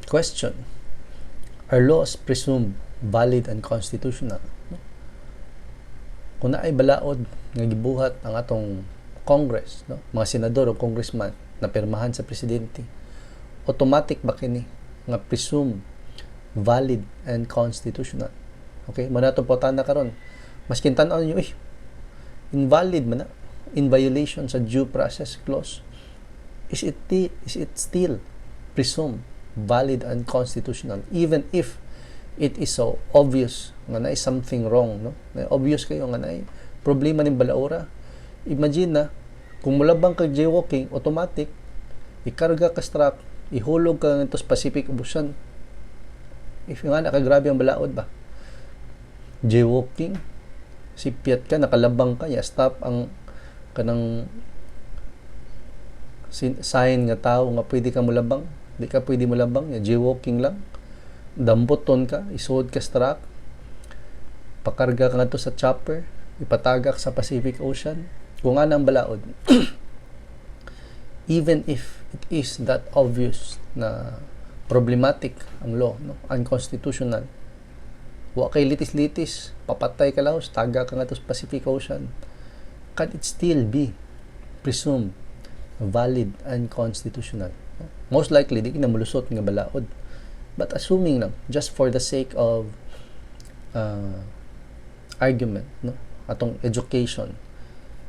Question: are laws presumed valid and constitutional? Kung naay bala-od nga gibuhat ang atong Congress, mga senador o congressman na pirmahan sa presidente, automatic ba kini nga presumed valid and constitutional? Okay, muna itong potana karon. Maskin tan-aw nyo, invalid man na, in violation sa due process clause. Is it still presumed valid and constitutional even if it is so obvious nga na something wrong, no? Na obvious kayo nga na problema ng balaura. Imagine na kung mulabang kag jaywalking, automatic ikarga ka strap, ihulog ka nito sa Pacific Ocean. If nga nakagrabe ang balaod ba? Jaywalking, sipiat ka, nakalabang ka, stop ang kanang sign nga tao nga pwede ka mulabang, di ka pwede mulabang, jaywalking lang. Damboton ka, isuod ka sa truck, pakarga ka nga to sa chopper, ipatagak sa Pacific Ocean. Kung nga nang balaod, even if it is that obvious na problematic ang law, no? Unconstitutional, wa kay litis-litis, papatay ka laos, taga ka nga to sa Pacific Ocean, can it still be presumed valid and constitutional? Most likely, di na mulusot nga balaod. But assuming lang, just for the sake of argument, no, atong education,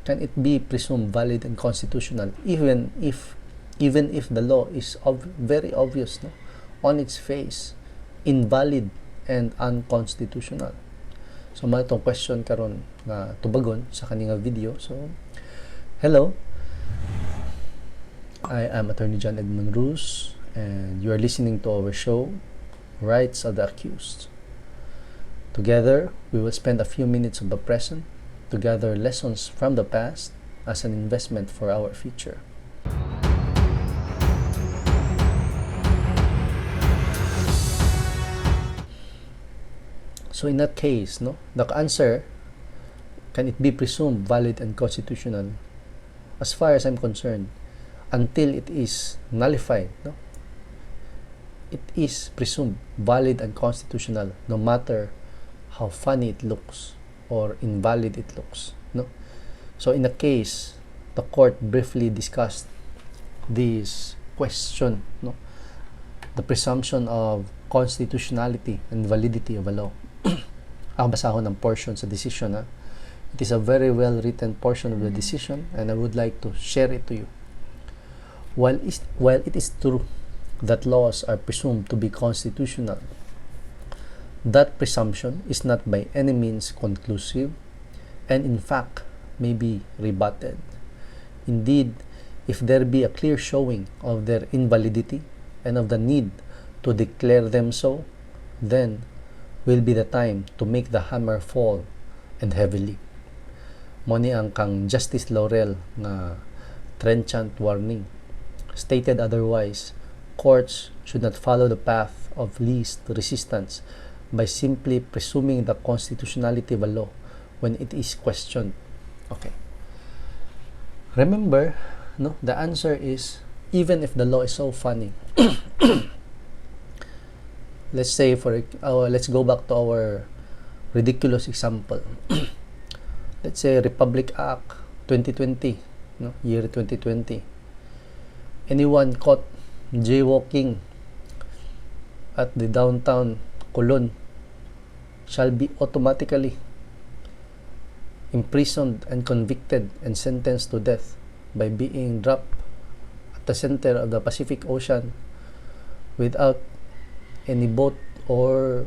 can it be presumed valid and constitutional even if the law is very obvious, no, on its face, invalid and unconstitutional? So mga itong question karon nga tubagon sa kaninga video. So hello, I am Attorney John Edmund Ruz, and you are listening to our show, Rights of the Accused. Together, we will spend a few minutes of the present to gather lessons from the past as an investment for our future. So in that case, no, the answer, can it be presumed valid and constitutional? As far as I'm concerned, until it is nullified, no, it is presumed valid and constitutional, no matter how funny it looks or invalid it looks, no? So in a case, the court briefly discussed this question, no, the presumption of constitutionality and validity of a law. Ang basahon ng portion sa decision, ha? It is a very well written portion of the decision, and I would like to share it to you. While it is true that laws are presumed to be constitutional, that presumption is not by any means conclusive, and in fact may be rebutted. Indeed, if there be a clear showing of their invalidity and of the need to declare them so, then will be the time to make the hammer fall, and heavily. Moni ang kang Justice Laurel na trenchant warning. Stated otherwise, courts should not follow the path of least resistance by simply presuming the constitutionality of a law when it is questioned. Okay. Remember, no, the answer is even if the law is so funny. Let's say let's go back to our ridiculous example. Let's say Republic Act 2020, no, year 2020. Anyone caught jaywalking at the downtown Colon shall be automatically imprisoned and convicted and sentenced to death by being dropped at the center of the Pacific Ocean without any boat or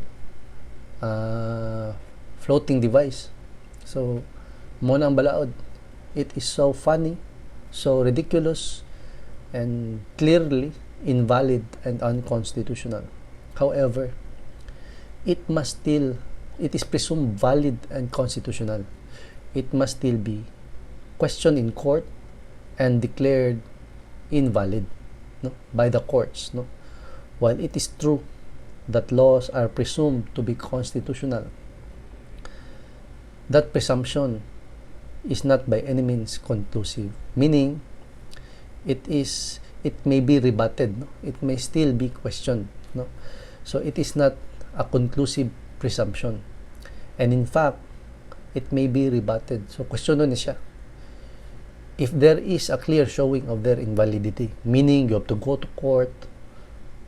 floating device. So, mo nang balaod. It is so funny, so ridiculous, and clearly invalid and unconstitutional. However, it is presumed valid and constitutional. It must still be questioned in court and declared invalid, no, by the courts, no. While it is true that laws are presumed to be constitutional, that presumption is not by any means conclusive, meaning it may be rebutted, no? It may still be questioned no? So it is not a conclusive presumption. And in fact, it may be rebutted. So question nun siya. If there is a clear showing of their invalidity, meaning you have to go to court,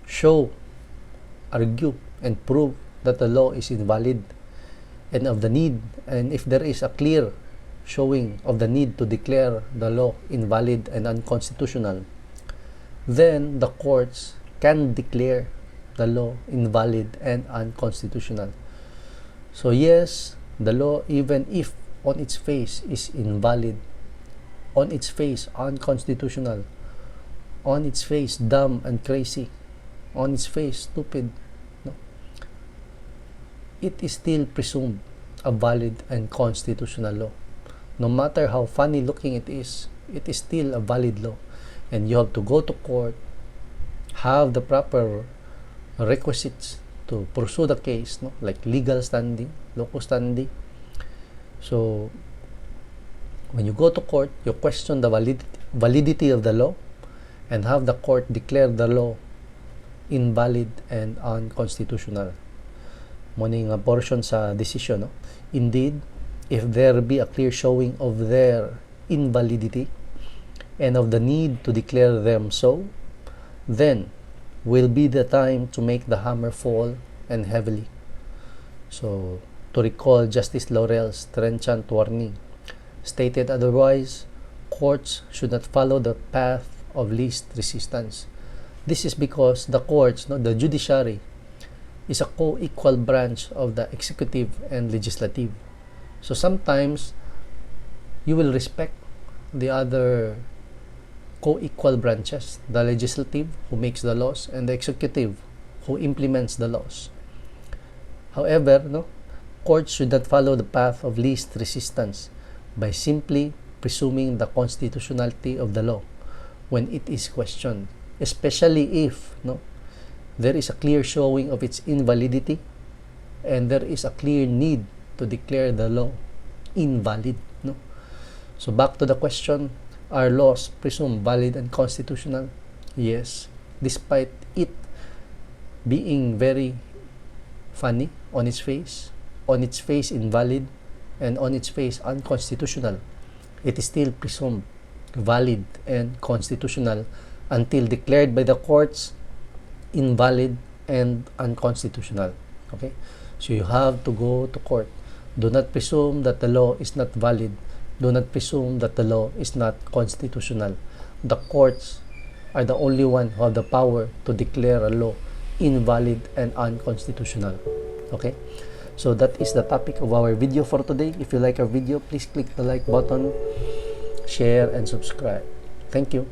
show, argue, and prove that the law is invalid, and of the need, and if there is a clear showing of the need to declare the law invalid and unconstitutional, then the courts can declare the law invalid and unconstitutional. So yes, the law, even if on its face is invalid, on its face unconstitutional, on its face dumb and crazy, on its face stupid, no, it is still presumed a valid and constitutional law. No matter how funny looking it is still a valid law. And you have to go to court, have the proper requisites to pursue the case, no? Like legal standing, locus standi. So when you go to court, you question the validity of the law and have the court declare the law invalid and unconstitutional. Muning nga portion sa decision, no? Indeed, if there be a clear showing of their invalidity and of the need to declare them so, then will be the time to make the hammer fall, and heavily. So, to recall Justice Laurel's trenchant warning, stated otherwise, courts should not follow the path of least resistance. This is because the courts, no, the judiciary, is a co-equal branch of the executive and legislative. So sometimes you will respect the other co-equal branches, the legislative who makes the laws and the executive who implements the laws. However, no, courts should not follow the path of least resistance by simply presuming the constitutionality of the law when it is questioned, especially if, no, there is a clear showing of its invalidity and there is a clear need to declare the law invalid, no? So back to the question, are laws presumed valid and constitutional? Yes, despite it being very funny on its face invalid, and on its face unconstitutional, it is still presumed valid and constitutional until declared by the courts invalid and unconstitutional. Okay, so you have to go to court. Do not presume that the law is not valid. Do not presume that the law is not constitutional. The courts are the only one who have the power to declare a law invalid and unconstitutional. Okay, so that is the topic of our video for today. If you like our video, please click the like button, share, and subscribe. Thank you.